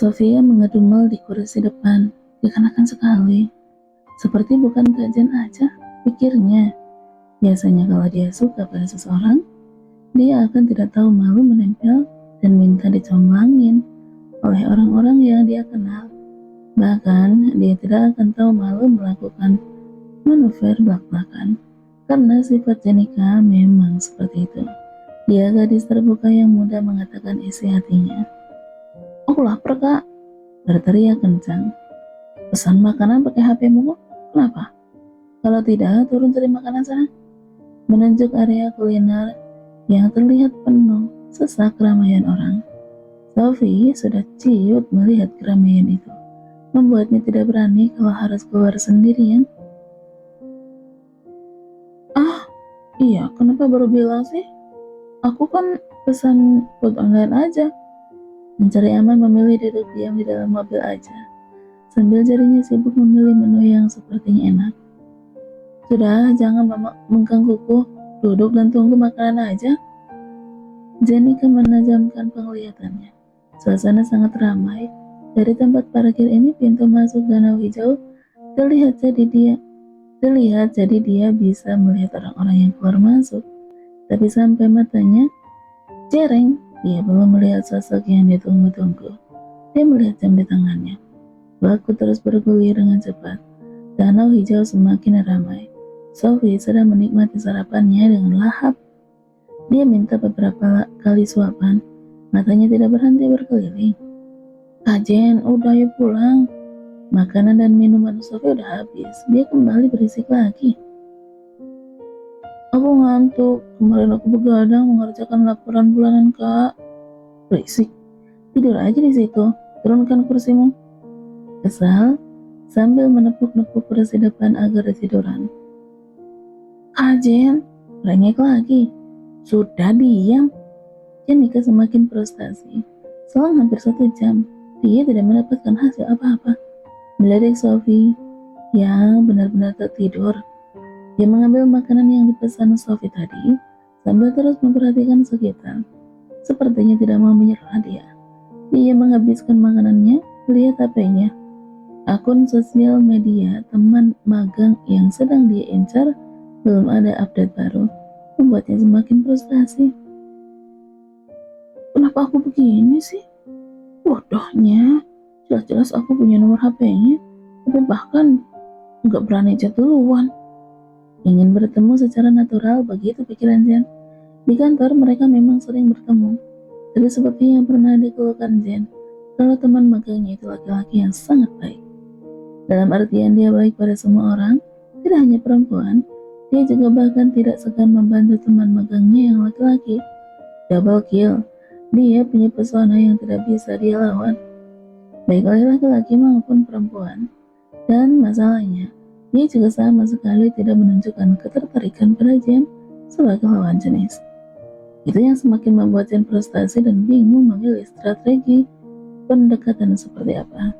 Sofia mengedumel di kursi depan, dikarenakan sekali. Seperti bukan kajian aja, pikirnya. Biasanya kalau dia suka pada seseorang, dia akan tidak tahu malu menempel dan minta dicomblangin oleh orang-orang yang dia kenal. Bahkan, dia tidak akan tahu malu melakukan manuver belak-belakan. Karena sifat Jenika memang seperti itu. Dia gadis terbuka yang mudah mengatakan isi hatinya. "Aku lapar, Kak," berteriak kencang. "Pesan makanan pakai HP-mu? Kenapa? Kalau tidak, turun cari makanan sana." Menunjuk area kuliner yang terlihat penuh sesak keramaian orang. Sophie sudah ciut melihat keramaian itu, membuatnya tidak berani kalau harus keluar sendirian. "Ah, iya, kenapa baru bilang sih? Aku kan pesan food online aja." Mencari aman memilih duduk diam di dalam mobil aja, sambil jarinya sibuk memilih menu yang sepertinya enak. "Sudah, jangan menggangguku. Duduk dan tunggu makanan aja." Jenika menajamkan penglihatannya. Suasana sangat ramai. Dari tempat parkir ini pintu masuk Danau Hijau terlihat jadi dia bisa melihat orang-orang yang keluar masuk. Tapi sampai matanya jereng, dia belum melihat sosok yang ditunggu-tunggu. Dia melihat jam di tangannya. Waktu terus bergulir dengan cepat. Danau Hijau semakin ramai. Sophie sedang menikmati sarapannya dengan lahap. Dia minta beberapa kali suapan. Matanya tidak berhenti berkeliling. "Kak Jen, udah yuk pulang." Makanan dan minuman Sophie udah habis. Dia kembali berisik lagi. "Aku ngantuk. Kemarin aku begadang mengerjakan laporan bulanan, Kak." Berisik. "Tidur aja di situ. Turunkan kursimu." Kesal sambil menepuk-nepuk kursi depan agar tiduran. "Kak Jen," rengek lagi. "Sudah diam." Jenika semakin frustasi. Selang hampir 1 jam, dia tidak mendapatkan hasil apa-apa. Melirik Sophie yang benar-benar tertidur. Dia mengambil makanan yang dipesan Sophie tadi, sambil terus memperhatikan sekitar. Sepertinya tidak mau menyerah dia. Dia menghabiskan makanannya, lihat HP-nya. Akun sosial media teman magang yang sedang dia incar belum ada update baru, membuatnya semakin frustasi. "Kenapa aku begini sih? Bodohnya, jelas-jelas aku punya nomor HP-nya, tapi bahkan nggak berani chat duluan." Ingin bertemu secara natural, begitu pikiran Jen. Di kantor mereka memang sering bertemu, tapi seperti yang pernah dikeluhkan Jen, kalau teman magangnya itu laki-laki yang sangat baik. Dalam artian dia baik pada semua orang, tidak hanya perempuan. Dia juga bahkan tidak segan membantu teman magangnya yang laki-laki. Double kill. Dia punya pesona yang tidak bisa dia lawan, baik oleh laki-laki maupun perempuan. Dan masalahnya, dia juga sama sekali tidak menunjukkan ketertarikan pada Jen sebagai lawan jenis. Itu yang semakin membuat Jen frustasi dan bingung memilih strategi pendekatan seperti apa.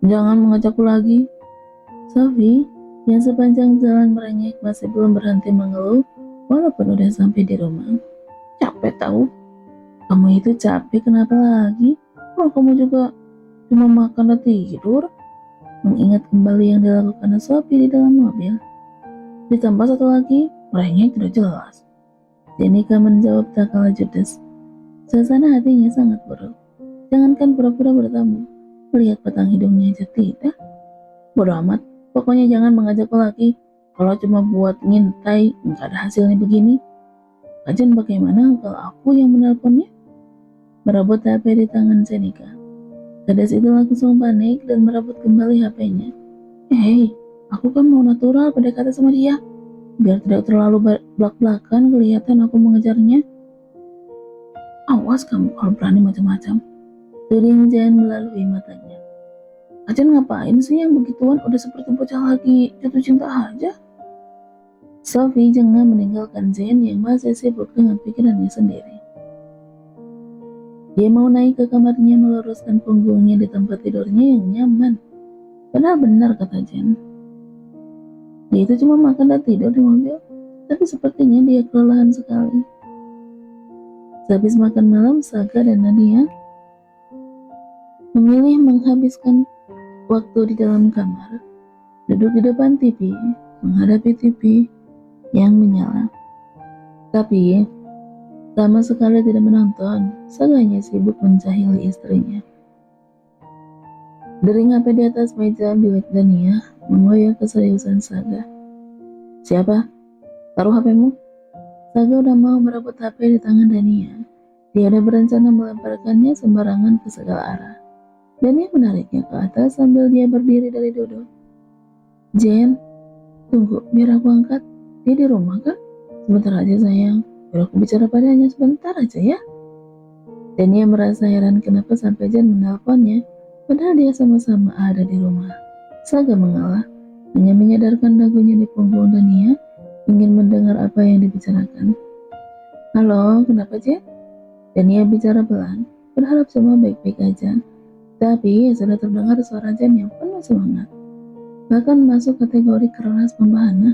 "Jangan mengajakku lagi." Sophie yang sepanjang jalan merengek masih belum berhenti mengeluh walaupun udah sampai di rumah. "Capek tahu." "Kamu itu capek kenapa lagi? Kalau kamu juga cuma makan dan tidur." Mengingat kembali yang dilakukan Sophie di dalam mobil. Ditambah satu lagi, merengek tidak jelas. Jenika menjawab tak kalah judes. Suasana hatinya sangat buruk. Jangankan pura-pura bertamu, melihat batang hidungnya aja tidak. Bodoh amat, pokoknya jangan mengajakku lagi. Kalau cuma buat ngintai, nggak ada hasilnya begini. Kajian bagaimana kalau aku yang menelponnya? Merebut HP di tangan Jenika. Gadis itu langsung panik dan merebut kembali HP-nya. "Hei, aku kan mau natural PDKT sama dia, biar tidak terlalu belak-belakan kelihatan aku mengejarnya." "Awas kamu kalau berani macam-macam." Tuding Jen melalui matanya. "Ajen ngapain sih yang begituan, udah seperti bocah lagi jatuh cinta aja." Sophie jengah meninggalkan Jen yang masih sibuk dengan pikirannya sendiri. Dia mau naik ke kamarnya meluruskan punggungnya di tempat tidurnya yang nyaman. Padahal benar kata Jen, dia itu cuma makan dan tidur di mobil, tapi sepertinya dia kelelahan sekali. Sehabis makan malam, Saga dan Nadia memilih menghabiskan waktu di dalam kamar, duduk di depan TV, menghadapi TV yang menyala. Tapi sama sekali tidak menonton, Saga hanya sibuk menjahili istrinya. Dering HP di atas meja bilik Dania mengoyak keseriusan Saga. Siapa? Taruh HPmu. Saga udah mau merebut HP di tangan Dania. Dia udah berencana melemparkannya sembarangan ke segala arah. Dania menariknya ke atas sambil dia berdiri dari duduk. Jen, tunggu, biar aku angkat. Dia di rumah kan? Sebentar aja sayang, biar aku bicara padanya sebentar aja ya. Dania merasa heran kenapa sampai Jen menelponnya, padahal dia sama-sama ada di rumah. Saga mengalah, hanya menyadarkan dagunya di punggung Dania, ingin mendengar apa yang dibicarakan. Halo, kenapa Jen? Dania bicara pelan, berharap semua baik-baik aja. Tapi sudah terdengar suara Jen yang penuh semangat. Bahkan masuk kategori keras membahana.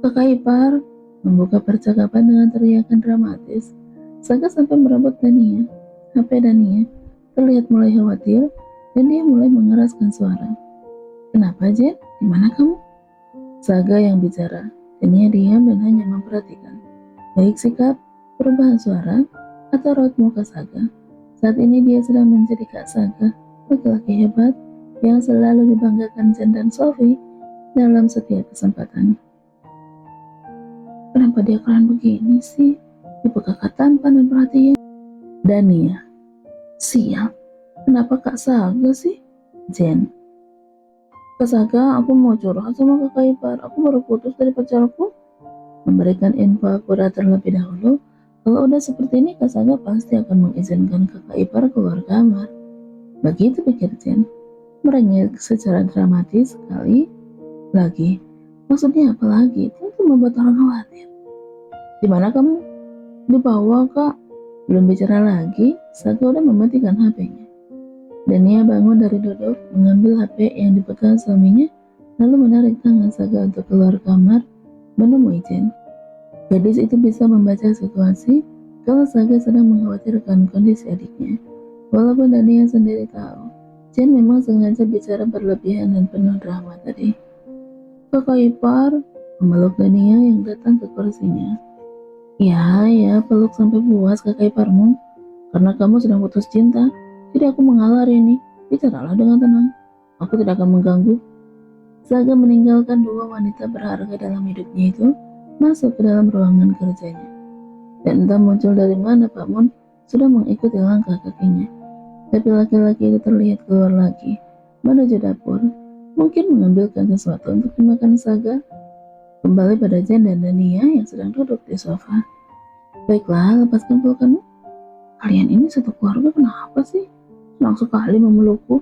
Kakak ipar membuka percakapan dengan teriakan dramatis. Saga sampai merebut Dania. HP Dania terlihat mulai khawatir dan dia mulai mengeraskan suara. Kenapa Jen? Di mana kamu? Saga yang bicara. Dania diam dan hanya memperhatikan. Baik sikap, perubahan suara, atau raut muka Saga. Saat ini dia sedang menjadi Kak Saga, laki-laki hebat yang selalu dibanggakan Jen dan Sophie dalam setiap kesempatan. Kenapa dia keren begini sih? Tipe kakak tampan dan perhatian. Dania. Sial, kenapa Kak Saga sih? Jen. Kak Saga, aku mau curhat sama kakak ipar. Aku baru putus dari pacarku. Memberikan info akurat terlebih dahulu. Kalau udah seperti ini, Kak Saga pasti akan mengizinkan kakak ipar keluar kamar. Begitu pikir Jen. Merengek secara dramatis sekali lagi. Maksudnya apa lagi? Tentu membuat orang khawatir. Di mana kamu? Di bawah, Kak. Belum bicara lagi, Saga udah mematikan HP-nya. Dania bangun dari duduk, mengambil HP yang dipegang suaminya, lalu menarik tangan Saga untuk keluar kamar menemui Jen. Gadis itu bisa membaca situasi kalau Saga sedang mengkhawatirkan kondisi adiknya. Walaupun Dania sendiri tahu, Jen memang sengaja bicara berlebihan dan penuh drama tadi. Kakak ipar memeluk Dania yang datang ke kursinya. Ya, peluk sampai puas kakak iparmu. Karena kamu sedang putus cinta, jadi aku mengalah ini. Bicaralah dengan tenang. Aku tidak akan mengganggu. Saga meninggalkan dua wanita berharga dalam hidupnya itu, masuk ke dalam ruangan kerjanya. Dan entah muncul dari mana Pak Mun sudah mengikuti langkah kakinya. Tapi laki-laki itu terlihat keluar lagi, menuju dapur, mungkin mengambilkan sesuatu untuk dimakan Saga. Kembali pada Jen dan Dania yang sedang duduk di sofa. Baiklah, lepaskan pelukanmu. Kalian ini satu keluarga kenapa sih? Senang sekali memelukku.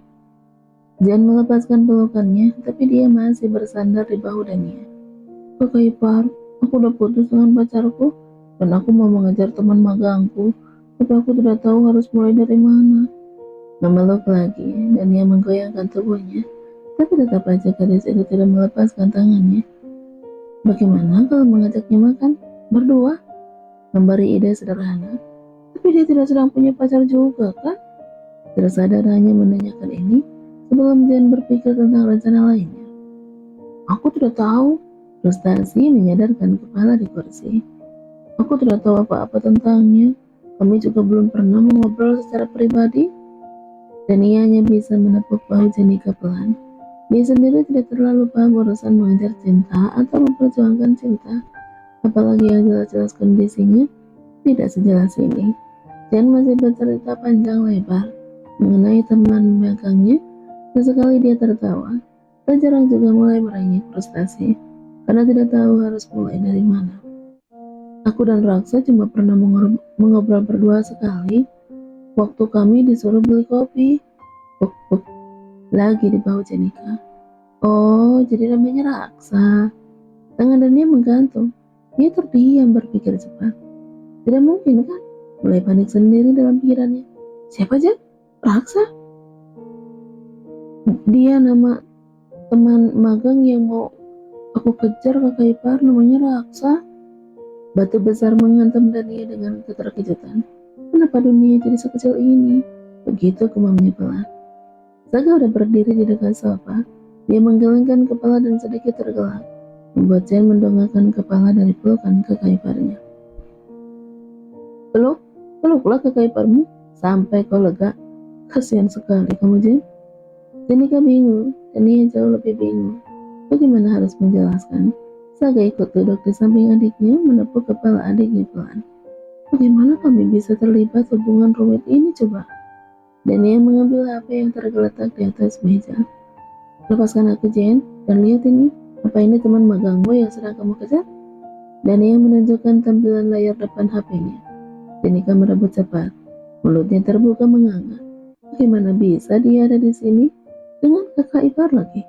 Jen melepaskan pelukannya, tapi dia masih bersandar di bahu Dania. Kakak ipar, aku udah putus dengan pacarku, dan aku mau mengejar teman magangku, tapi aku tidak tahu harus mulai dari mana. Memeluk lagi, dan dia menggoyangkan tubuhnya, tapi tetap aja gadis itu tidak melepaskan tangannya. Bagaimana kalau mengajaknya makan? Berdua? Memberi ide sederhana, tapi dia tidak sedang punya pacar juga kan? Tersadar hanya menanyakan ini, sebelum Jen berpikir tentang rencana lainnya. Aku tidak tahu. Frustasi menyadarkan kepala di kursi. Aku tidak tahu apa-apa tentangnya. Kami juga belum pernah mengobrol secara pribadi. Dan ia hanya bisa menepuk bahu Jenika pelan. Dia sendiri tidak terlalu paham urusan mengejar cinta atau memperjuangkan cinta. Apalagi yang jelas-jelas kondisinya tidak sejelas ini. Jen masih bercerita panjang lebar mengenai teman magangnya. Sesekali dia tertawa. Tak jarang juga mulai merengek frustasi karena tidak tahu harus mulai dari mana. Aku dan Raksa cuma pernah mengobrol berdua sekali, waktu kami disuruh beli kopi. Puk, lagi di bahu Jenika. Oh, jadi namanya Raksa. Tangan Dania menggantung. Dia terdiam berpikir cepat. Tidak mungkin kan? Mulai panik sendiri dalam pikirannya. Siapa aja? Raksa? Dia nama teman magang yang mau aku kejar kakak ipar, namanya Raksa. Batu besar menghantam Dania dengan keterkejutan. Kenapa dunia jadi sekecil ini? Begitu gumamnya pelan. Saga udah berdiri di dekat sofa. Dia menggelengkan kepala dan sedikit tergelak, membuat Jen mendongakkan kepala dari pelukan kakak iparnya. Peluklah kakak iparmu sampai kau lega. Kasihan sekali kamu, Jen. Jenika bingung, dan ia jauh lebih bingung. Bagaimana harus menjelaskan? Saga ikut duduk di samping adiknya, menepuk kepala adiknya pelan. Bagaimana kami bisa terlibat hubungan rumit ini coba? Dan ia mengambil HP yang tergeletak di atas meja. Lepaskan aku, Jen, dan lihat ini. Apa ini teman magangmu yang sedang kamu kejar? Dan ia menunjukkan tampilan layar depan HP-nya. Jenika merebut cepat. Mulutnya terbuka menganga. Bagaimana bisa dia ada di sini? Dengan kakak ipar lagi.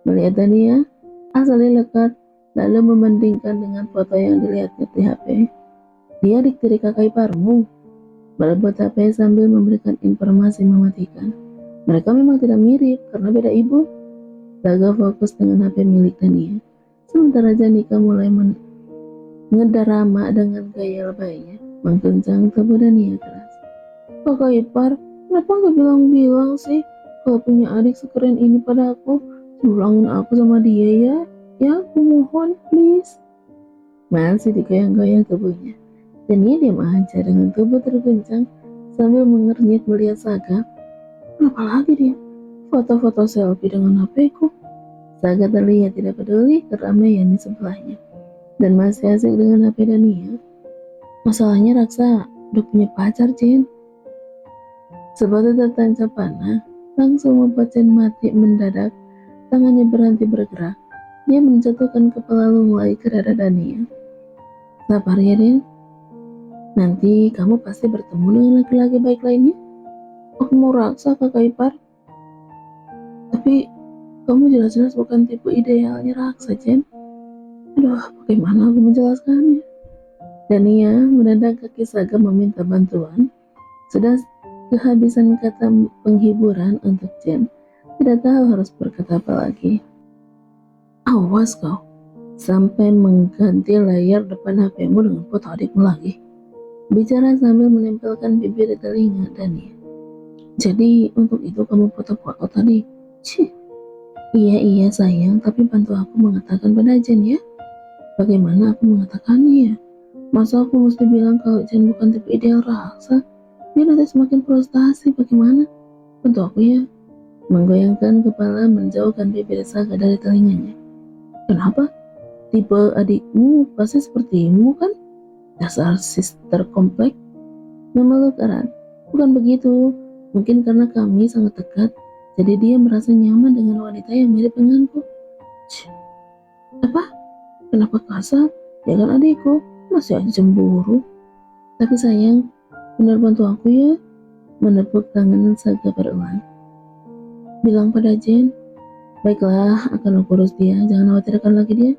Melihat Dania, Azali lekat, lalu membandingkan dengan foto yang dilihatnya di HP. Dia adik dari kakak iparmu. Merebut HP sambil memberikan informasi mematikan. Mereka memang tidak mirip karena beda ibu. Saga fokus dengan HP milik Dania. Sementara Janika mulai ngedrama dengan gaya lebaynya, mengguncang tubuh Dania keras. Kakak ipar, kenapa gak bilang-bilang sih kalau punya adik sekeren ini pada aku? Pulangin aku sama dia ya. Ya, aku mohon, please. Masih digoyang-goyang tubuhnya. Dan ia diam aja dengan tubuh terguncang sambil mengernyit melihat Saga. Kenapa lagi dia? Foto-foto selfie dengan HP-ku. Saga terlihat tidak peduli keramaian di sebelahnya dan masih asik dengan HP Dania. Masalahnya Raksa udah punya pacar, Jen. Seperti tertancap panah, langsung membuat Jen mati mendadak. Tangannya berhenti bergerak. Dia menjatuhkan kepala lunglai ke dada Dania. Sabar ya, Den. Nanti kamu pasti bertemu dengan laki-laki baik lainnya. Aku mau Raksa, kakak ipar. Tapi kamu jelas-jelas bukan tipe idealnya Raksa, Jen. Aduh, bagaimana aku menjelaskannya? Dania menendang kaki Saga meminta bantuan. Sudah kehabisan kata penghiburan untuk Jen. Tidak tahu harus berkata apa lagi. Awas kau, sampai mengganti layar depan HP-mu dengan foto adikmu lagi. Bicara sambil menempelkan bibir di telinga Dania. Jadi untuk itu kamu foto-foto tadi? Cih. Iya sayang, tapi bantu aku mengatakan pada Jen ya. Bagaimana aku mengatakannya ya? Masa aku mesti bilang kalau Jen bukan tipe ideal Raksa? Dia nanti semakin frustasi, bagaimana? Bantu aku ya. Menggoyangkan kepala menjauhkan bibir Saga dari telinganya. Kenapa? Tipe adikmu pasti sepertimu kan? Dasar sister komplek. Memeluk erat. Bukan begitu. Mungkin karena kami sangat dekat, jadi dia merasa nyaman dengan wanita yang mirip denganku. Apa? Kenapa kasar? Dia kan adikku. Masih aja cemburu. Tapi sayang, benar bantu aku ya. Menepuk tangan Saga berulang. Bilang pada Jen, baiklah, akan aku urus dia. Jangan khawatirkan lagi dia.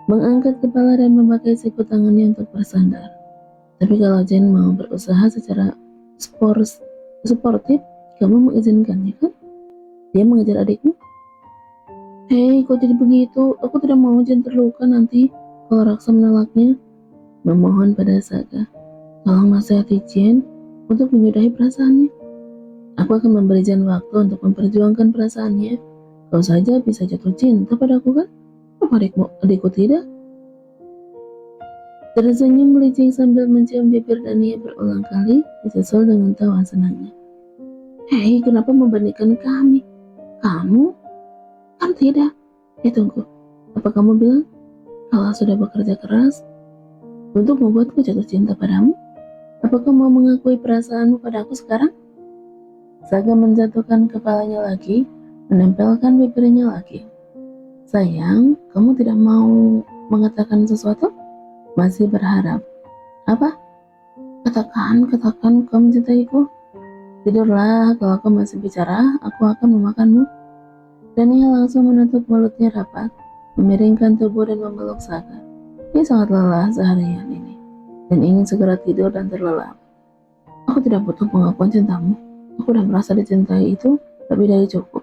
Mengangkat kepala dan memakai siku tangannya untuk bersandar. Tapi kalau Jen mau berusaha secara sportif, kamu mengizinkannya kan? Dia mengejar adikmu? Hei, kok jadi begitu? Aku tidak mau Jen terluka nanti kalau Raksa menolaknya. Memohon pada Saga, tolong nasihati Jen untuk menyudahi perasaannya. Aku akan memberi Jen waktu untuk memperjuangkan perasaannya. Kau saja bisa jatuh cinta padaku kan? Apa adikku tidak? Tersenyum melicing sambil mencium bibir Dania berulang kali, disusul dengan tawa senangnya. Hei, kenapa membandingkan kami? Kamu? Kan tidak. Tunggu. Apa kamu bilang kalau sudah bekerja keras untuk membuatku jatuh cinta padamu? Apakah mau mengakui perasaanmu pada aku sekarang? Saga menjatuhkan kepalanya lagi, menempelkan bibirnya lagi. Sayang, kamu tidak mau mengatakan sesuatu? Masih berharap. Apa? Katakan kamu mencintaiku. Tidurlah, kalau kau masih bicara, aku akan memakanmu. Dan ia langsung menutup mulutnya rapat, memiringkan tubuh dan memeluk Saga. Dia sangat lelah seharian ini, dan ingin segera tidur dan terlelap. Aku tidak butuh pengakuan cintamu. Aku sudah merasa dicintai itu lebih dari cukup.